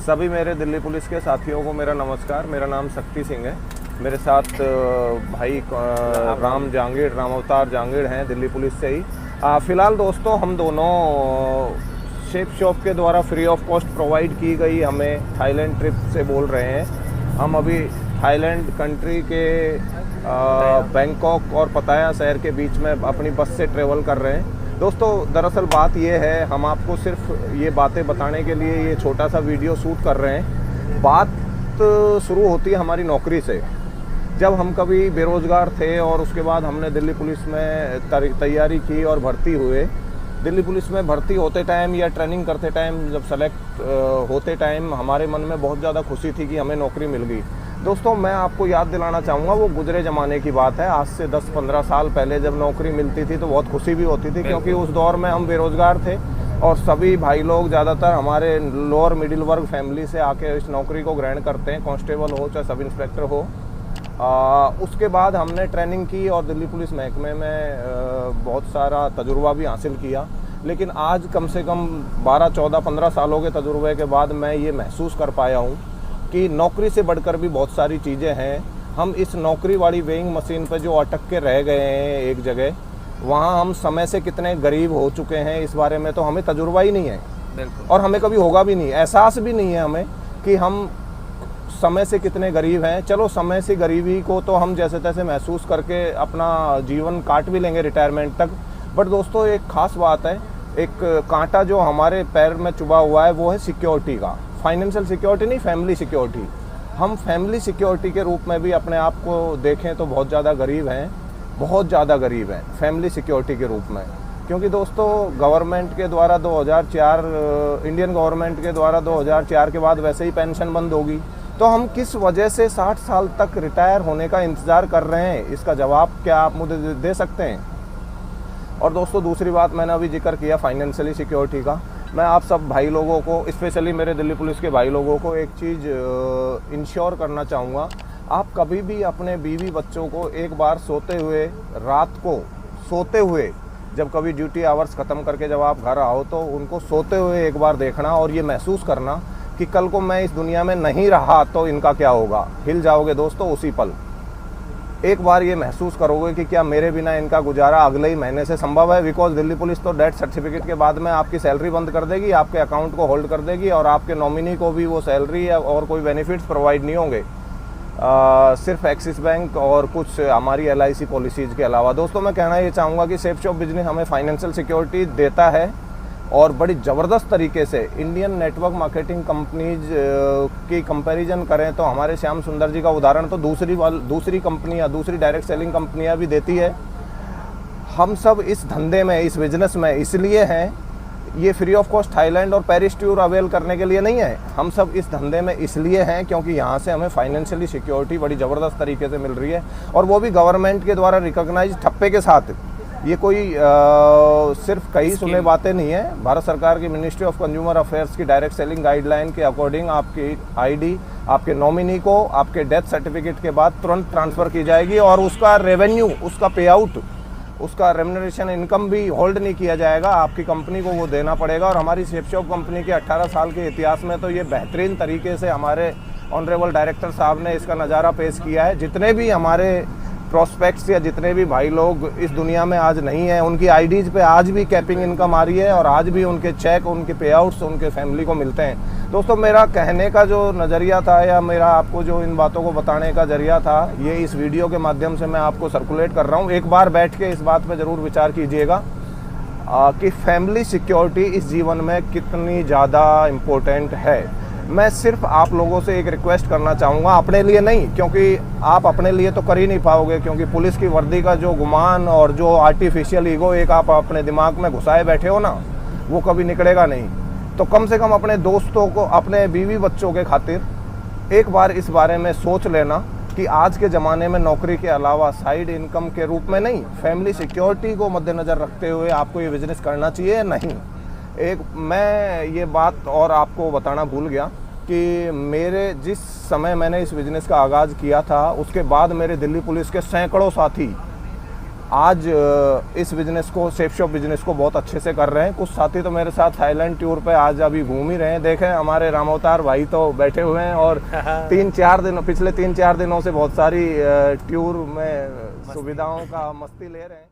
सभी मेरे दिल्ली पुलिस के साथियों को मेरा नमस्कार। मेरा नाम शक्ति सिंह है। मेरे साथ भाई राम अवतार जहांगीर हैं दिल्ली पुलिस से ही। फ़िलहाल दोस्तों हम दोनों शेप शॉप के द्वारा फ्री ऑफ कॉस्ट प्रोवाइड की गई हमें थाईलैंड ट्रिप से बोल रहे हैं। हम अभी थाईलैंड कंट्री के बैंकॉक और पताया शहर के बीच में अपनी बस से ट्रेवल कर रहे हैं। दोस्तों दरअसल बात ये है, हम आपको सिर्फ ये बातें बताने के लिए ये छोटा सा वीडियो शूट कर रहे हैं। बात शुरू होती है हमारी नौकरी से। जब हम कभी बेरोज़गार थे और उसके बाद हमने दिल्ली पुलिस में तैयारी की और भर्ती हुए। दिल्ली पुलिस में भर्ती होते टाइम या ट्रेनिंग करते टाइम जब सेलेक्ट होते टाइम हमारे मन में बहुत ज़्यादा खुशी थी कि हमें नौकरी मिल गई। दोस्तों मैं आपको याद दिलाना चाहूँगा, वो गुजरे ज़माने की बात है। आज से 10-15 साल पहले जब नौकरी मिलती थी तो बहुत खुशी भी होती थी, क्योंकि उस दौर में हम बेरोज़गार थे और सभी भाई लोग ज़्यादातर हमारे लोअर मिडिल वर्ग फैमिली से आके इस नौकरी को ग्रहण करते हैं, कांस्टेबल हो चाहे सब इंस्पेक्टर हो। उसके बाद हमने ट्रेनिंग की और दिल्ली पुलिस महकमे में बहुत सारा तजुर्बा भी हासिल किया। लेकिन आज कम से कम 12, 14, 15 सालों के तजुर्बे के बाद मैं ये महसूस कर पाया हूँ कि नौकरी से बढ़कर भी बहुत सारी चीज़ें हैं। हम इस नौकरी वाली वेइंग मशीन पर जो अटक के रह गए हैं एक जगह, वहाँ हम समय से कितने गरीब हो चुके हैं इस बारे में तो हमें तजुर्बा ही नहीं है। बिल्कुल। और हमें कभी होगा भी नहीं, एहसास भी नहीं है हमें कि हम समय से कितने गरीब हैं। चलो समय से गरीबी को तो हम जैसे तैसे महसूस करके अपना जीवन काट भी लेंगे रिटायरमेंट तक। बट दोस्तों एक ख़ास बात है, एक कांटा जो हमारे पैर में चुभा हुआ है वो है सिक्योरिटी का। फाइनेंशियल सिक्योरिटी नहीं, फैमिली सिक्योरिटी। हम फैमिली सिक्योरिटी के रूप में भी अपने आप को देखें तो बहुत ज़्यादा गरीब हैं, बहुत ज़्यादा गरीब हैं फैमिली सिक्योरिटी के रूप में। क्योंकि दोस्तों गवर्नमेंट के द्वारा 2004 इंडियन गवर्नमेंट के द्वारा 2004 के बाद वैसे ही पेंशन बंद होगी, तो हम किस वजह से 60 साल तक रिटायर होने का इंतज़ार कर रहे हैं, इसका जवाब क्या आप मुझे दे सकते हैं? और दोस्तों दूसरी बात, मैंने अभी जिक्र किया फाइनेंशियली सिक्योरिटी का। मैं आप सब भाई लोगों को, स्पेशली मेरे दिल्ली पुलिस के भाई लोगों को एक चीज़ इंश्योर करना चाहूँगा। आप कभी भी अपने बीवी बच्चों को एक बार सोते हुए, रात को सोते हुए, जब कभी ड्यूटी आवर्स ख़त्म करके जब आप घर आओ तो उनको सोते हुए एक बार देखना और ये महसूस करना कि कल को मैं इस दुनिया में नहीं रहा तो इनका क्या होगा। हिल जाओगे दोस्तों उसी पल। एक बार ये महसूस करोगे कि क्या मेरे बिना इनका गुजारा अगले ही महीने से संभव है। बिकॉज दिल्ली पुलिस तो डेथ सर्टिफिकेट के बाद में आपकी सैलरी बंद कर देगी, आपके अकाउंट को होल्ड कर देगी और आपके नॉमिनी को भी वो सैलरी या और कोई बेनिफिट्स प्रोवाइड नहीं होंगे, सिर्फ एक्सिस बैंक और कुछ हमारी LIC पॉलिसीज़ के अलावा। दोस्तों मैं कहना ये चाहूँगा कि सेफ शॉप बिजनेस हमें फाइनेंशियल सिक्योरिटी देता है और बड़ी ज़बरदस्त तरीके से। इंडियन नेटवर्क मार्केटिंग कंपनीज की कंपैरिजन करें तो हमारे श्याम सुंदर जी का उदाहरण तो दूसरी कंपनियां, दूसरी डायरेक्ट सेलिंग कंपनियां भी देती है। हम सब इस धंधे में, इस बिज़नेस में इसलिए हैं, ये फ्री ऑफ कॉस्ट थाईलैंड और पेरिस टूर अवेल करने के लिए नहीं है। हम सब इस धंधे में इसलिए हैं क्योंकि यहाँ से हमें फाइनेंशियली सिक्योरिटी बड़ी ज़बरदस्त तरीके से मिल रही है और वो भी गवर्नमेंट के द्वारा रिकॉग्नाइज ठप्पे के साथ। ये कोई सिर्फ कई सुने बातें नहीं है। भारत सरकार की मिनिस्ट्री ऑफ कंज्यूमर अफेयर्स की डायरेक्ट सेलिंग गाइडलाइन के अकॉर्डिंग आपकी ID आपके नॉमिनी को आपके डेथ सर्टिफिकेट के बाद तुरंत ट्रांसफ़र की जाएगी और उसका रेवेन्यू, उसका पे आउट, उसका रेम्युनरेशन इनकम भी होल्ड नहीं किया जाएगा, आपकी कंपनी को वो देना पड़ेगा। और हमारी सेफ शॉप कंपनी के 18 साल के इतिहास में तो ये बेहतरीन तरीके से हमारे ऑनरेबल डायरेक्टर साहब ने इसका नज़ारा पेश किया है। जितने भी हमारे प्रोस्पेक्ट्स या जितने भी भाई लोग इस दुनिया में आज नहीं हैं, उनकी IDs पे आज भी कैपिंग इनकम आ रही है और आज भी उनके चेक, उनके पे आउट्स उनके फैमिली को मिलते हैं। दोस्तों मेरा कहने का जो नज़रिया था या मेरा आपको जो इन बातों को बताने का जरिया था, ये इस वीडियो के माध्यम से मैं आपको सर्कुलेट कर रहा हूँ। एक बार बैठ के इस बात पर ज़रूर विचार कीजिएगा कि फैमिली सिक्योरिटी इस जीवन में कितनी ज़्यादा इम्पोर्टेंट है। मैं सिर्फ आप लोगों से एक रिक्वेस्ट करना चाहूँगा, अपने लिए नहीं, क्योंकि आप अपने लिए तो कर ही नहीं पाओगे, क्योंकि पुलिस की वर्दी का जो गुमान और जो आर्टिफिशियल ईगो एक आप अपने दिमाग में घुसाए बैठे हो ना, वो कभी निकलेगा नहीं। तो कम से कम अपने दोस्तों को, अपने बीवी बच्चों के खातिर एक बार इस बारे में सोच लेना कि आज के ज़माने में नौकरी के अलावा साइड इनकम के रूप में नहीं, फैमिली सिक्योरिटी को मद्देनज़र रखते हुए आपको ये बिज़नेस करना चाहिए या नहीं। एक मैं ये बात और आपको बताना भूल गया कि मेरे जिस समय मैंने इस बिज़नेस का आगाज़ किया था उसके बाद मेरे दिल्ली पुलिस के सैकड़ों साथी आज इस बिज़नेस को, सेफ शॉप बिज़नेस को बहुत अच्छे से कर रहे हैं। कुछ साथी तो मेरे साथ थाईलैंड टूर पे आज अभी घूम ही रहे हैं। देखें हमारे रामअवतार भाई तो बैठे हुए हैं और पिछले 3-4 दिनों से बहुत सारी टूर में सुविधाओं का मस्ती ले रहे हैं।